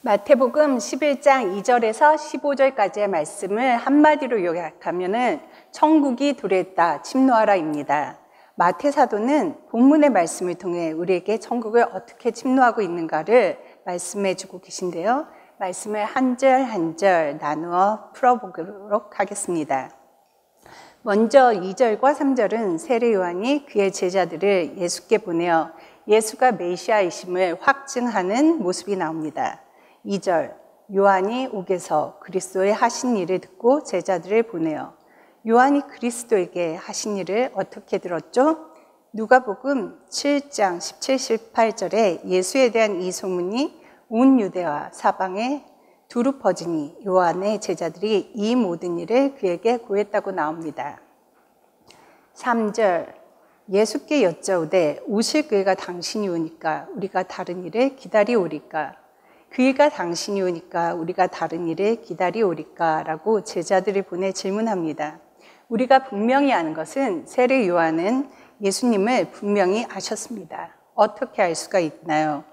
마태복음 11장 2절에서 15절까지의 말씀을 한마디로 요약하면은 천국이 도래했다, 침노하라입니다. 마태 사도는 본문의 말씀을 통해 우리에게 천국을 어떻게 침노하고 있는가를 말씀해 주고 계신데요. 말씀을 한 절 한 절 나누어 풀어보도록 하겠습니다. 먼저 2절과 3절은 세례 요한이 그의 제자들을 예수께 보내어 예수가 메시아이심을 확증하는 모습이 나옵니다. 2절, 요한이 옥에서 그리스도의 하신 일을 듣고 제자들을 보내어 요한이 그리스도에게 하신 일을 어떻게 들었죠? 누가복음 7장 17, 18절에 예수에 대한 이 소문이 온 유대와 사방에 두루 퍼지니 요한의 제자들이 이 모든 일을 그에게 고했다고 나옵니다. 3절, 예수께 여짜오되 오실 그이가 당신이 오니까 우리가 다른 일을 기다리오리까? 그이가 당신이 오니까 우리가 다른 일을 기다리오리까? 라고 제자들을 보내 질문합니다. 우리가 분명히 아는 것은 세례 요한은 예수님을 분명히 아셨습니다. 어떻게 알 수가 있나요?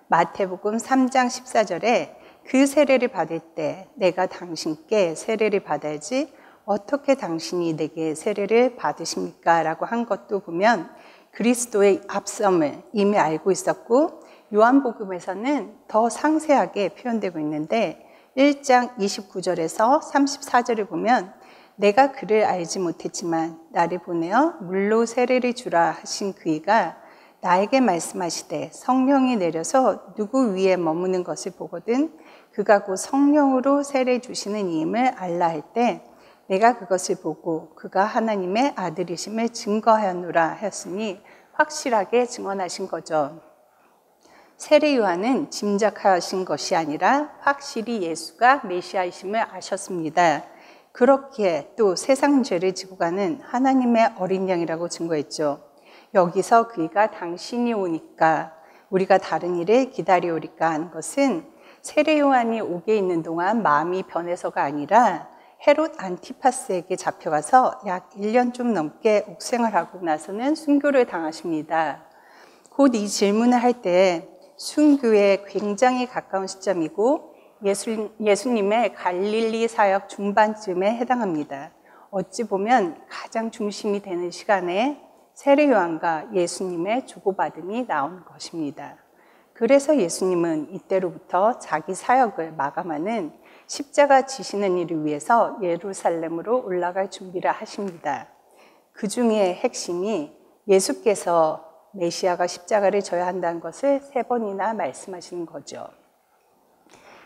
마태복음 3장 14절에 그 세례를 받을 때 내가 당신께 세례를 받아야지 어떻게 당신이 내게 세례를 받으십니까? 라고 한 것도 보면 그리스도의 앞섬을 이미 알고 있었고 요한복음에서는 더 상세하게 표현되고 있는데 1장 29절에서 34절을 보면 내가 그를 알지 못했지만 나를 보내어 물로 세례를 주라 하신 그이가 나에게 말씀하시되 성령이 내려서 누구 위에 머무는 것을 보거든 그가 곧 성령으로 세례 주시는 이임을 알라 할 때 내가 그것을 보고 그가 하나님의 아들이심을 증거하였노라 하였으니 확실하게 증언하신 거죠. 세례 요한은 짐작하신 것이 아니라 확실히 예수가 메시아이심을 아셨습니다. 그렇기에 또 세상 죄를 지고 가는 하나님의 어린 양이라고 증거했죠. 여기서 그이가 당신이 오니까 우리가 다른 일을 기다리오리까 하는 것은 세례 요한이 옥에 있는 동안 마음이 변해서가 아니라 헤롯 안티파스에게 잡혀가서 약 1년 좀 넘게 옥생을 하고 나서는 순교를 당하십니다. 곧 이 질문을 할 때 순교에 굉장히 가까운 시점이고 예수님의 갈릴리 사역 중반쯤에 해당합니다. 어찌 보면 가장 중심이 되는 시간에 세례 요한과 예수님의 주고받음이 나온 것입니다. 그래서 예수님은 이때로부터 자기 사역을 마감하는 십자가 지시는 일을 위해서 예루살렘으로 올라갈 준비를 하십니다. 그 중에 핵심이 예수께서 메시아가 십자가를 져야 한다는 것을 3번이나 말씀하시는 거죠.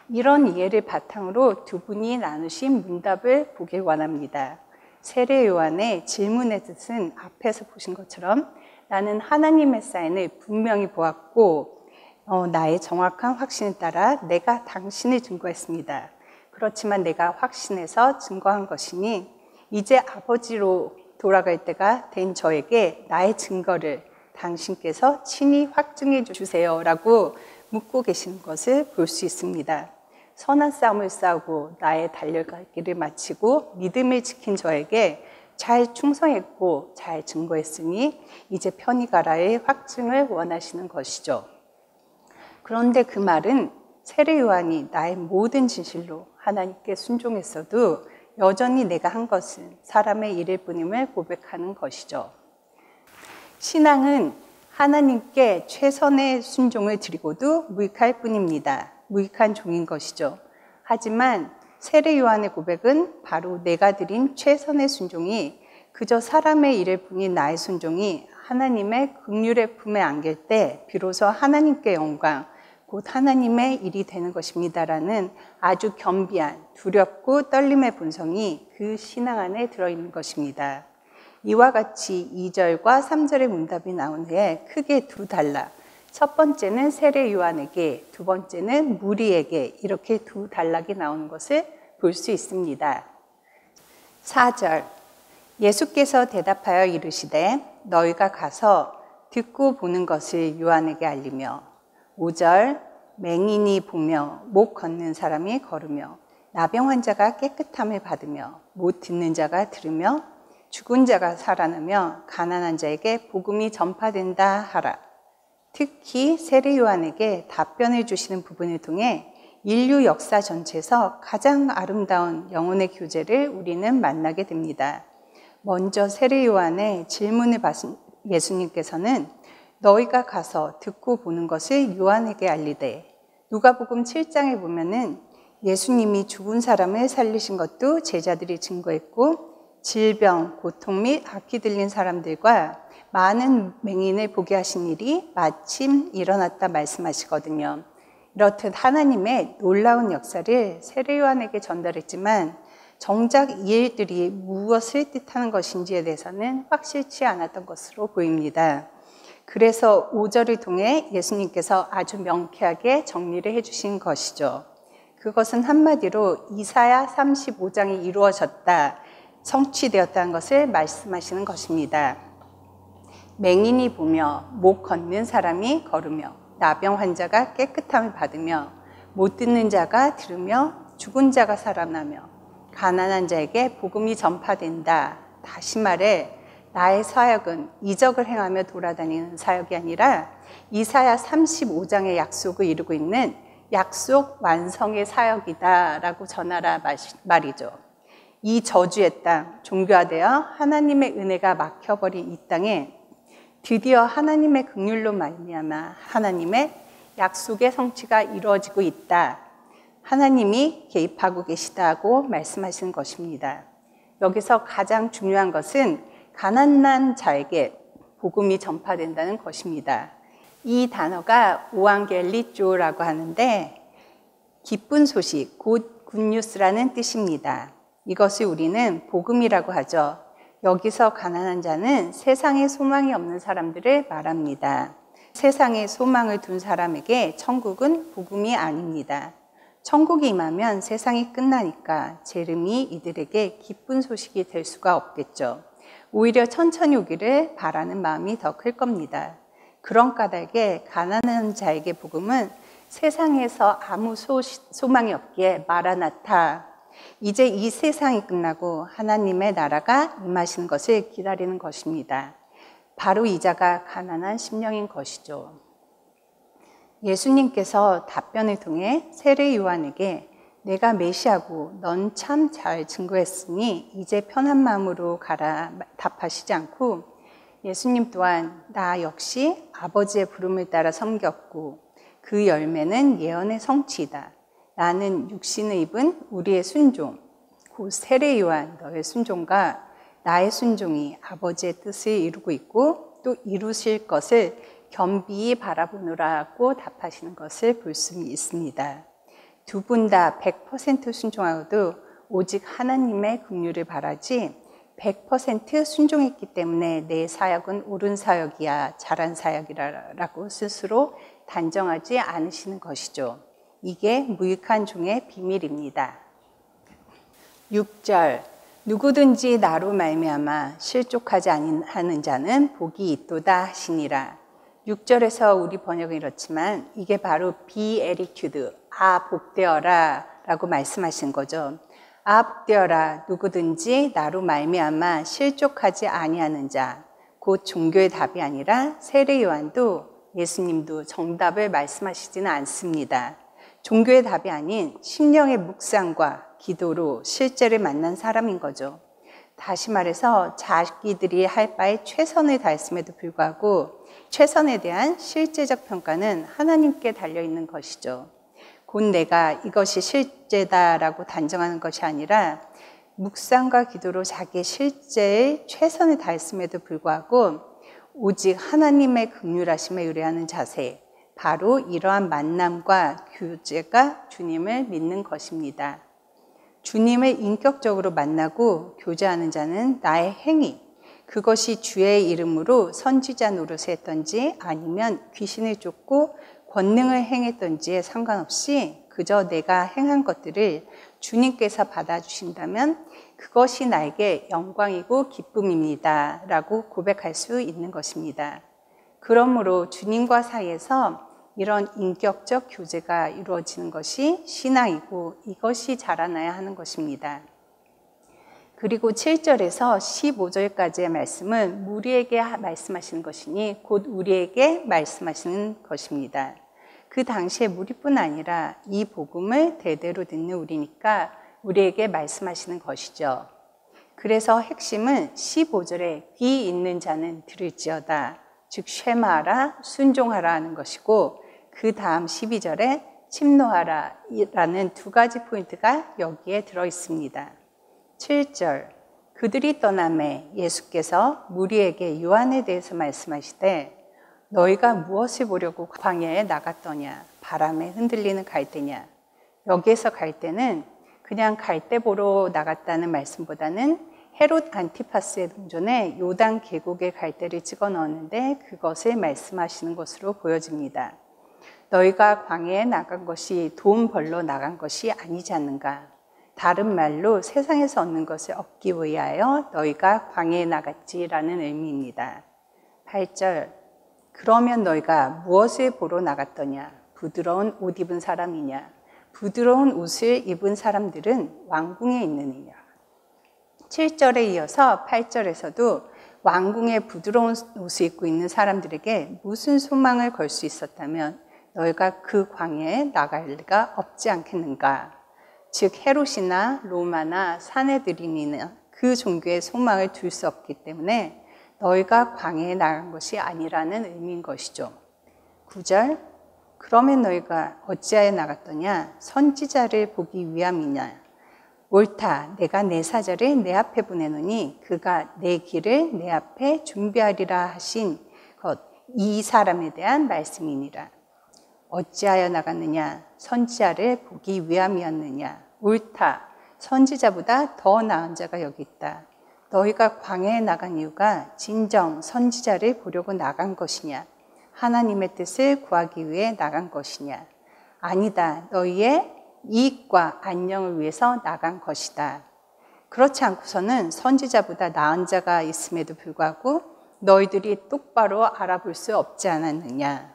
이런 이해를 바탕으로 두 분이 나누신 문답을 보길 원합니다. 세례 요한의 질문의 뜻은 앞에서 보신 것처럼 나는 하나님의 사인을 분명히 보았고 나의 정확한 확신에 따라 내가 당신을 증거했습니다. 그렇지만 내가 확신해서 증거한 것이니 이제 아버지로 돌아갈 때가 된 저에게 나의 증거를 당신께서 친히 확증해 주세요 라고 묻고 계시는 것을 볼 수 있습니다. 선한 싸움을 싸우고 나의 달려갈 길을 마치고 믿음을 지킨 저에게 잘 충성했고 잘 증거했으니 이제 편히 가라의 확증을 원하시는 것이죠. 그런데 그 말은 세례 요한이 나의 모든 진실로 하나님께 순종했어도 여전히 내가 한 것은 사람의 일일 뿐임을 고백하는 것이죠. 신앙은 하나님께 최선의 순종을 드리고도 무익할 뿐입니다. 무익한 종인 것이죠. 하지만 세례 요한의 고백은 바로 내가 드린 최선의 순종이 그저 사람의 일일 뿐인 나의 순종이 하나님의 긍휼의 품에 안길 때 비로소 하나님께 영광, 곧 하나님의 일이 되는 것입니다라는 아주 겸비한 두렵고 떨림의 본성이 그 신앙 안에 들어있는 것입니다. 이와 같이 2절과 3절의 문답이 나온 후에 크게 두 단락, 첫 번째는 세례 요한에게, 두 번째는 무리에게 이렇게 두 단락이 나오는 것을 볼 수 있습니다. 4절, 예수께서 대답하여 이르시되 너희가 가서 듣고 보는 것을 요한에게 알리며 5절, 맹인이 보며 못 걷는 사람이 걸으며 나병 환자가 깨끗함을 받으며 못 듣는 자가 들으며 죽은 자가 살아나며 가난한 자에게 복음이 전파된다 하라. 특히 세례 요한에게 답변을 주시는 부분을 통해 인류 역사 전체에서 가장 아름다운 영혼의 교제를 우리는 만나게 됩니다. 먼저 세례 요한의 질문을 받은 예수님께서는 너희가 가서 듣고 보는 것을 요한에게 알리되, 누가복음 7장에 보면은 예수님이 죽은 사람을 살리신 것도 제자들이 증거했고, 질병, 고통 및 악기 들린 사람들과 많은 맹인을 보게 하신 일이 마침 일어났다 말씀하시거든요. 이렇듯 하나님의 놀라운 역사를 세례 요한에게 전달했지만 정작 이 일들이 무엇을 뜻하는 것인지에 대해서는 확실치 않았던 것으로 보입니다. 그래서 5절을 통해 예수님께서 아주 명쾌하게 정리를 해주신 것이죠. 그것은 한마디로 이사야 35장이 이루어졌다, 성취되었다는 것을 말씀하시는 것입니다. 맹인이 보며, 못 걷는 사람이 걸으며, 나병 환자가 깨끗함을 받으며, 못 듣는 자가 들으며, 죽은 자가 살아나며, 가난한 자에게 복음이 전파된다. 다시 말해 나의 사역은 이적을 행하며 돌아다니는 사역이 아니라 이사야 35장의 약속을 이루고 있는 약속 완성의 사역이다 라고 전하라 말이죠. 이 저주의 땅, 종교화되어 하나님의 은혜가 막혀버린 이 땅에 드디어 하나님의 긍휼로 말미암아 하나님의 약속의 성취가 이루어지고 있다, 하나님이 개입하고 계시다고 말씀하시는 것입니다. 여기서 가장 중요한 것은 가난한 자에게 복음이 전파된다는 것입니다. 이 단어가 오앙겔리조라고 하는데 기쁜 소식, 곧 굿뉴스라는 뜻입니다. 이것을 우리는 복음이라고 하죠. 여기서 가난한 자는 세상에 소망이 없는 사람들을 말합니다. 세상에 소망을 둔 사람에게 천국은 복음이 아닙니다. 천국이 임하면 세상이 끝나니까 재림이 이들에게 기쁜 소식이 될 수가 없겠죠. 오히려 천천히 오기를 바라는 마음이 더 클 겁니다. 그런 까닭에 가난한 자에게 복음은 세상에서 아무 소망이 없기에 마라나타, 이제 이 세상이 끝나고 하나님의 나라가 임하시는 것을 기다리는 것입니다. 바로 이 자가 가난한 심령인 것이죠. 예수님께서 답변을 통해 세례 요한에게 내가 메시아고 넌 참 잘 증거했으니 이제 편한 마음으로 가라 답하시지 않고, 예수님 또한 나 역시 아버지의 부름을 따라 섬겼고 그 열매는 예언의 성취이다. 나는 육신을 입은 우리의 순종, 곧 세례 요한 너의 순종과 나의 순종이 아버지의 뜻을 이루고 있고 또 이루실 것을 겸비히 바라보노라고 답하시는 것을 볼 수 있습니다. 두 분 다 100% 순종하고도 오직 하나님의 긍휼을 바라지 100% 순종했기 때문에 내 사역은 옳은 사역이야, 잘한 사역이라고 스스로 단정하지 않으시는 것이죠. 이게 무익한 종의 비밀입니다. 6절, 누구든지 나로 말미암아 실족하지 아니하는 자는 복이 있도다 하시니라. 6절에서 우리 번역은 이렇지만 이게 바로 be attitude, 복되어라 라고 말씀하신 거죠. 복되어라, 누구든지 나로 말미암아 실족하지 아니하는 자, 곧 종교의 답이 아니라 세례 요한도 예수님도 정답을 말씀하시지는 않습니다. 종교의 답이 아닌 심령의 묵상과 기도로 실제를 만난 사람인 거죠. 다시 말해서 자기들이 할 바에 최선을 다했음에도 불구하고 최선에 대한 실제적 평가는 하나님께 달려있는 것이죠. 곧 내가 이것이 실제다라고 단정하는 것이 아니라 묵상과 기도로 자기의 실제에 최선을 다했음에도 불구하고 오직 하나님의 긍휼하심에 의뢰하는 자세, 바로 이러한 만남과 교제가 주님을 믿는 것입니다. 주님을 인격적으로 만나고 교제하는 자는 나의 행위, 그것이 주의 이름으로 선지자 노릇을 했던지 아니면 귀신을 쫓고 권능을 행했던지에 상관없이 그저 내가 행한 것들을 주님께서 받아주신다면 그것이 나에게 영광이고 기쁨입니다 라고 고백할 수 있는 것입니다. 그러므로 주님과 사이에서 이런 인격적 교제가 이루어지는 것이 신앙이고 이것이 자라나야 하는 것입니다. 그리고 7절에서 15절까지의 말씀은 무리에게 말씀하시는 것이니 곧 우리에게 말씀하시는 것입니다. 그 당시에 무리뿐 아니라 이 복음을 대대로 듣는 우리니까 우리에게 말씀하시는 것이죠. 그래서 핵심은 15절에 귀 있는 자는 들을지어다. 즉 쉐마하라, 순종하라 하는 것이고 그 다음 12절에 침노하라 라는 두 가지 포인트가 여기에 들어있습니다. 7절 그들이 떠남에 예수께서 무리에게 요한에 대해서 말씀하시되 너희가 무엇을 보려고 광야에 나갔더냐? 바람에 흔들리는 갈대냐? 여기에서 갈대는 그냥 갈대 보러 나갔다는 말씀보다는 헤롯 안티파스의 동전에 요단 계곡의 갈대를 찍어 넣었는데 그것을 말씀하시는 것으로 보여집니다. 너희가 광야에 나간 것이 돈 벌러 나간 것이 아니지 않는가? 다른 말로 세상에서 얻는 것을 얻기 위하여 너희가 광야에 나갔지라는 의미입니다. 8절 그러면 너희가 무엇을 보러 나갔더냐? 부드러운 옷 입은 사람이냐? 부드러운 옷을 입은 사람들은 왕궁에 있느니라. 7절에 이어서 8절에서도 왕궁에 부드러운 옷을 입고 있는 사람들에게 무슨 소망을 걸 수 있었다면 너희가 그 광야에 나갈 리가 없지 않겠는가? 즉 헤롯이나 로마나 사내들인이나 그 종교에 소망을 둘 수 없기 때문에 너희가 광야에 나간 것이 아니라는 의미인 것이죠. 9절 그러면 너희가 어찌하여 나갔더냐? 선지자를 보기 위함이냐? 옳다. 내가 내 사자를 내 앞에 보내노니 그가 내 길을 내 앞에 준비하리라 하신 것, 이 사람에 대한 말씀이니라. 어찌하여 나갔느냐? 선지자를 보기 위함이었느냐? 옳다. 선지자보다 더 나은 자가 여기 있다. 너희가 광야에 나간 이유가 진정 선지자를 보려고 나간 것이냐? 하나님의 뜻을 구하기 위해 나간 것이냐? 아니다. 너희의 이익과 안녕을 위해서 나간 것이다. 그렇지 않고서는 선지자보다 나은 자가 있음에도 불구하고 너희들이 똑바로 알아볼 수 없지 않았느냐.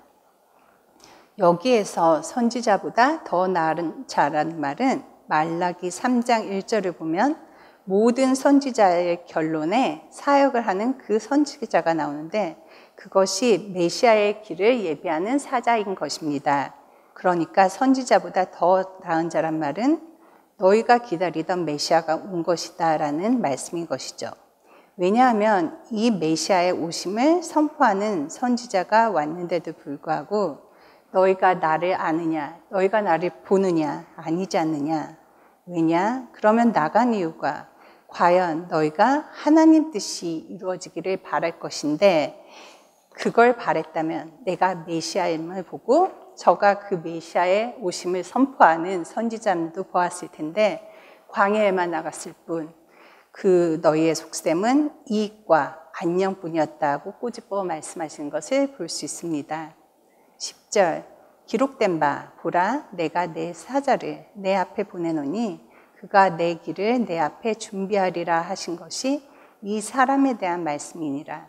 여기에서 선지자보다 더 나은 자라는 말은 말라기 3장 1절을 보면 모든 선지자의 결론에 사역을 하는 그 선지자가 나오는데 그것이 메시아의 길을 예비하는 사자인 것입니다. 그러니까 선지자보다 더 나은 자란 말은 너희가 기다리던 메시아가 온 것이다 라는 말씀인 것이죠. 왜냐하면 이 메시아의 오심을 선포하는 선지자가 왔는데도 불구하고 너희가 나를 아느냐, 너희가 나를 보느냐, 아니지 않느냐. 왜냐? 그러면 나간 이유가 과연 너희가 하나님 뜻이 이루어지기를 바랄 것인데 그걸 바랬다면 내가 메시아임을 보고 저가 그 메시아의 오심을 선포하는 선지자들도 보았을 텐데 광야에만 나갔을 뿐 그 너희의 속셈은 이익과 안녕뿐이었다고 꼬집어 말씀하시는 것을 볼 수 있습니다. 10절 기록된 바 보라 내가 내 사자를 내 앞에 보내노니 그가 내 길을 내 앞에 준비하리라 하신 것이 이 사람에 대한 말씀이니라.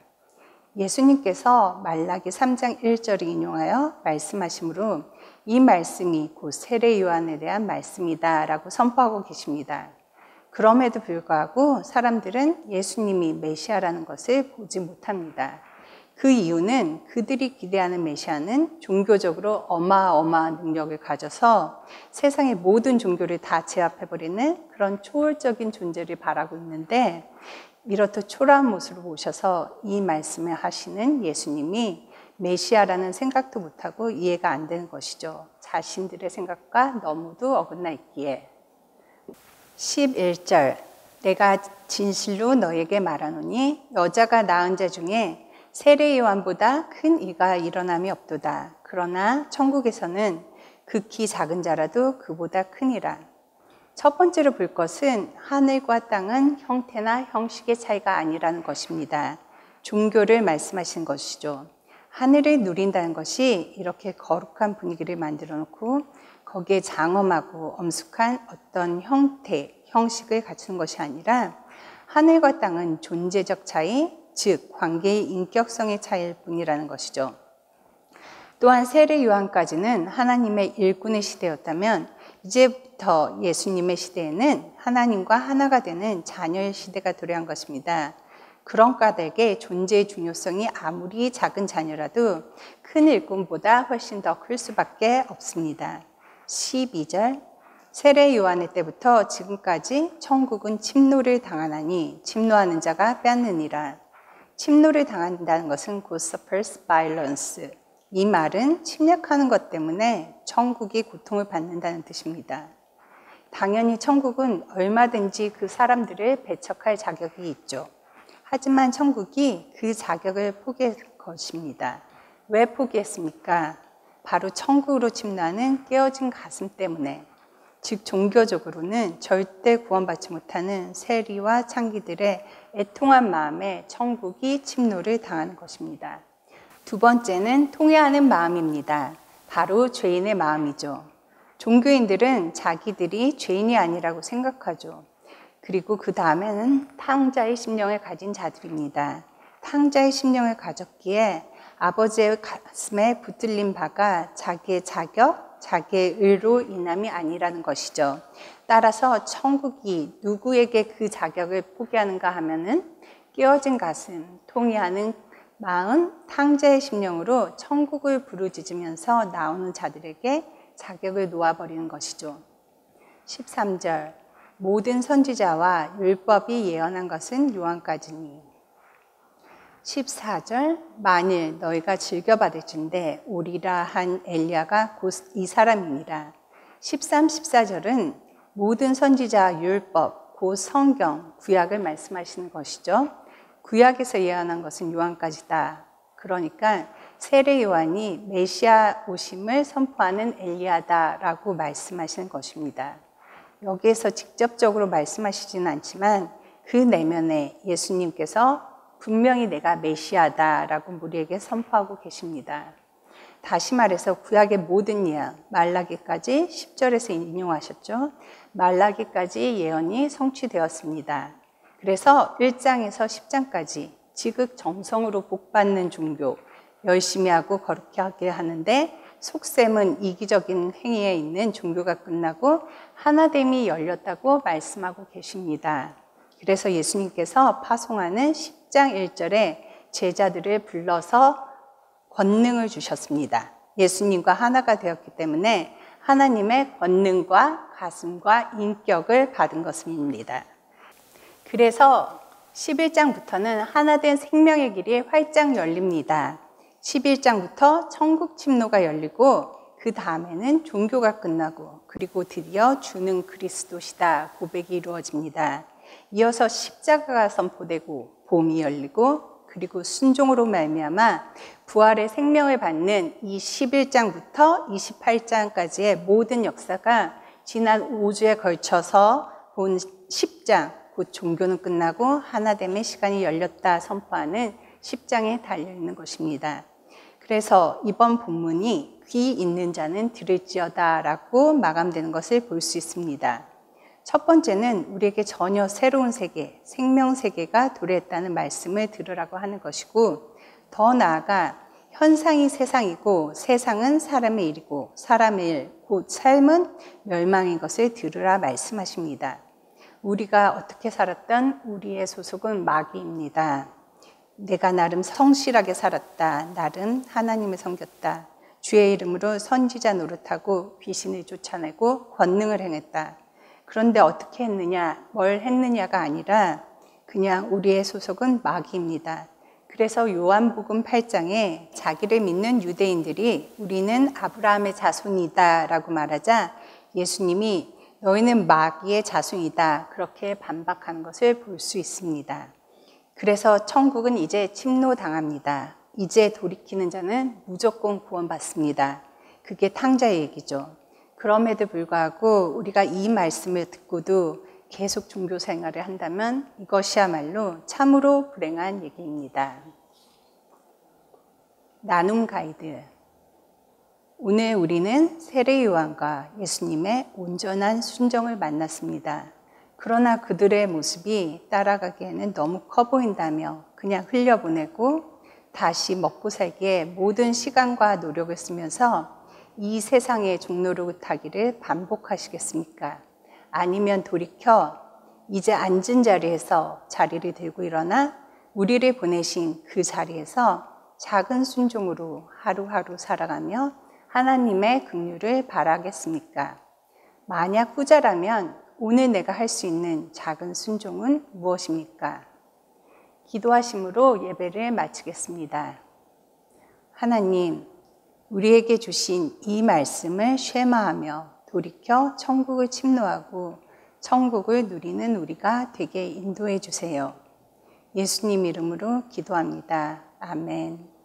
예수님께서 말라기 3장 1절을 인용하여 말씀하시므로 이 말씀이 곧 세례 요한에 대한 말씀이다 라고 선포하고 계십니다. 그럼에도 불구하고 사람들은 예수님이 메시아라는 것을 보지 못합니다. 그 이유는 그들이 기대하는 메시아는 종교적으로 어마어마한 능력을 가져서 세상의 모든 종교를 다 제압해버리는 그런 초월적인 존재를 바라고 있는데 이렇듯 초라한 모습을 보셔서 이 말씀을 하시는 예수님이 메시아라는 생각도 못하고 이해가 안 되는 것이죠. 자신들의 생각과 너무도 어긋나 있기에. 11절 내가 진실로 너에게 말하노니 여자가 낳은 자 중에 세례 요한보다 큰 이가 일어남이 없도다. 그러나 천국에서는 극히 작은 자라도 그보다 크니라. 첫 번째로 볼 것은 하늘과 땅은 형태나 형식의 차이가 아니라는 것입니다. 종교를 말씀하신 것이죠. 하늘을 누린다는 것이 이렇게 거룩한 분위기를 만들어 놓고 거기에 장엄하고 엄숙한 어떤 형태, 형식을 갖추는 것이 아니라 하늘과 땅은 존재적 차이, 즉 관계의 인격성의 차이일 뿐이라는 것이죠. 또한 세례 요한까지는 하나님의 일꾼의 시대였다면 이제부터 예수님의 시대에는 하나님과 하나가 되는 자녀의 시대가 도래한 것입니다. 그런 까닭에 존재의 중요성이 아무리 작은 자녀라도 큰 일꾼보다 훨씬 더 클 수밖에 없습니다. 12절 세례 요한의 때부터 지금까지 천국은 침노를 당하나니 침노하는 자가 빼앗느니라. 침노를 당한다는 것은 곧 suffers violence. 이 말은 침략하는 것 때문에 천국이 고통을 받는다는 뜻입니다. 당연히 천국은 얼마든지 그 사람들을 배척할 자격이 있죠. 하지만 천국이 그 자격을 포기할 것입니다. 왜 포기했습니까? 바로 천국으로 침노하는 깨어진 가슴 때문에. 즉 종교적으로는 절대 구원받지 못하는 세리와 창기들의 애통한 마음에 천국이 침노를 당하는 것입니다. 두 번째는 통회하는 마음입니다. 바로 죄인의 마음이죠. 종교인들은 자기들이 죄인이 아니라고 생각하죠. 그리고 그 다음에는 탕자의 심령을 가진 자들입니다. 탕자의 심령을 가졌기에 아버지의 가슴에 붙들린 바가 자기의 자격, 자기의 의로 인함이 아니라는 것이죠. 따라서 천국이 누구에게 그 자격을 포기하는가 하면은 깨어진 가슴, 통회하는 마음, 탕자의 심령으로 천국을 부르짖으면서 나오는 자들에게 자격을 놓아버리는 것이죠. 13절 모든 선지자와 율법이 예언한 것은 요한까지니. 14절 만일 너희가 즐겨받을진대 오리라 한 엘리야가 곧 이 사람이니라. 13, 14절은 모든 선지자 율법, 곧 성경, 구약을 말씀하시는 것이죠. 구약에서 예언한 것은 요한까지다. 그러니까 세례 요한이 메시아 오심을 선포하는 엘리야다라고 말씀하시는 것입니다. 여기에서 직접적으로 말씀하시지는 않지만 그 내면에 예수님께서 분명히 내가 메시아다라고 우리에게 선포하고 계십니다. 다시 말해서 구약의 모든 예언, 말라기까지 10절에서 인용하셨죠. 말라기까지 예언이 성취되었습니다. 그래서 1장에서 10장까지 지극정성으로 복받는 종교, 열심히 하고 거룩하게 하는데 속셈은 이기적인 행위에 있는 종교가 끝나고 하나됨이 열렸다고 말씀하고 계십니다. 그래서 예수님께서 파송하는 10장 1절에 제자들을 불러서 권능을 주셨습니다. 예수님과 하나가 되었기 때문에 하나님의 권능과 가슴과 인격을 받은 것입니다. 그래서 11장부터는 하나된 생명의 길이 활짝 열립니다. 11장부터 천국 침노가 열리고 그 다음에는 종교가 끝나고 그리고 드디어 주는 그리스도시다 고백이 이루어집니다. 이어서 십자가가 선포되고 봄이 열리고 그리고 순종으로 말미암아 부활의 생명을 받는 이 11장부터 28장까지의 모든 역사가 지난 5주에 걸쳐서 본 10장 곧 종교는 끝나고 하나됨의 시간이 열렸다 선포하는 10장에 달려있는 것입니다. 그래서 이번 본문이 귀 있는 자는 들을지어다 라고 마감되는 것을 볼 수 있습니다. 첫 번째는 우리에게 전혀 새로운 세계, 생명 세계가 도래했다는 말씀을 들으라고 하는 것이고 더 나아가 현상이 세상이고 세상은 사람의 일이고 사람의 일, 곧 삶은 멸망인 것을 들으라 말씀하십니다. 우리가 어떻게 살았던 우리의 소속은 마귀입니다. 내가 나름 성실하게 살았다. 나름 하나님을 섬겼다. 주의 이름으로 선지자 노릇하고 귀신을 쫓아내고 권능을 행했다. 그런데 어떻게 했느냐, 뭘 했느냐가 아니라 그냥 우리의 소속은 마귀입니다. 그래서 요한복음 8장에 자기를 믿는 유대인들이 우리는 아브라함의 자손이다 라고 말하자 예수님이 너희는 마귀의 자손이다 그렇게 반박하는 것을 볼 수 있습니다. 그래서 천국은 이제 침노당합니다. 이제 돌이키는 자는 무조건 구원받습니다. 그게 탕자의 얘기죠. 그럼에도 불구하고 우리가 이 말씀을 듣고도 계속 종교 생활을 한다면 이것이야말로 참으로 불행한 얘기입니다. 나눔 가이드. 오늘 우리는 세례 요한과 예수님의 온전한 순종을 만났습니다. 그러나 그들의 모습이 따라가기에는 너무 커 보인다며 그냥 흘려보내고 다시 먹고 살기에 모든 시간과 노력을 쓰면서 이 세상의 종로를 타기를 반복하시겠습니까? 아니면 돌이켜 이제 앉은 자리에서 자리를 들고 일어나 우리를 보내신 그 자리에서 작은 순종으로 하루하루 살아가며 하나님의 긍휼을 바라겠습니까? 만약 후자라면 오늘 내가 할 수 있는 작은 순종은 무엇입니까? 기도하심으로 예배를 마치겠습니다. 하나님, 우리에게 주신 이 말씀을 쉐마하며 돌이켜 천국을 침노하고 천국을 누리는 우리가 되게 인도해 주세요. 예수님 이름으로 기도합니다. 아멘.